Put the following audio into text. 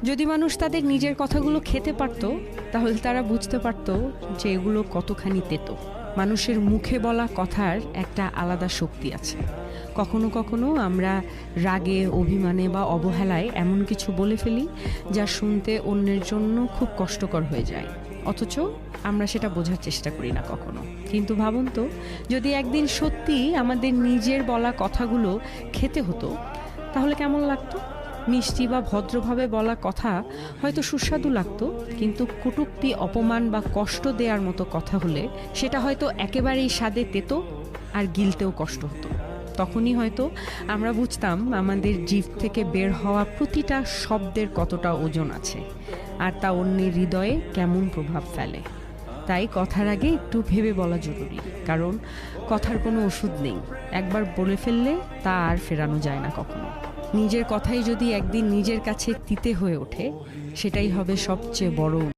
যদি মানুষ তাদের নিজের কথাগুলো খেতে পারত, তাহলে তারা বুঝতে পারত যে এগুলো কতখানি তেতো। মানুষের মুখে বলা কথার একটা আলাদা শক্তি আছে। কখনো কখনো আমরা রাগে, অভিমানে বা অবহেলায় এমন কিছু বলে ফেলি যা শুনতে অন্যের জন্য খুব কষ্টকর হয়ে যায়, অথচ আমরা সেটা বোঝার চেষ্টা করি না কখনো। কিন্তু ভাবুন তো, যদি একদিন সত্যি আমাদের নিজের বলা কথাগুলো খেতে হতো, তাহলে কেমন লাগতো? মিষ্টি বা ভদ্রভাবে বলা কথা হয়তো সুস্বাদু লাগতো, কিন্তু কটূক্তি, অপমান বা কষ্ট দেওয়ার মতো কথা হলে সেটা হয়তো একেবারেই স্বাদে তেতো আর গিলতেও কষ্ট হতো। তখনই হয়তো আমরা বুঝতাম আমাদের জিভ থেকে বের হওয়া প্রতিটা শব্দের কতটা ওজন আছে, আর তা অন্যের হৃদয়ে কেমন প্রভাব ফেলে। তাই কথার আগে একটু ভেবে বলা জরুরি, কারণ কথার কোনো ওষুধ নেই। একবার বলে ফেললে তা আর ফেরানো যায় না কখনো। নিজের কথাই যদি একদিন নিজের কাছে তিতে হয়ে ওঠে, সেটাই হবে সবচেয়ে বড়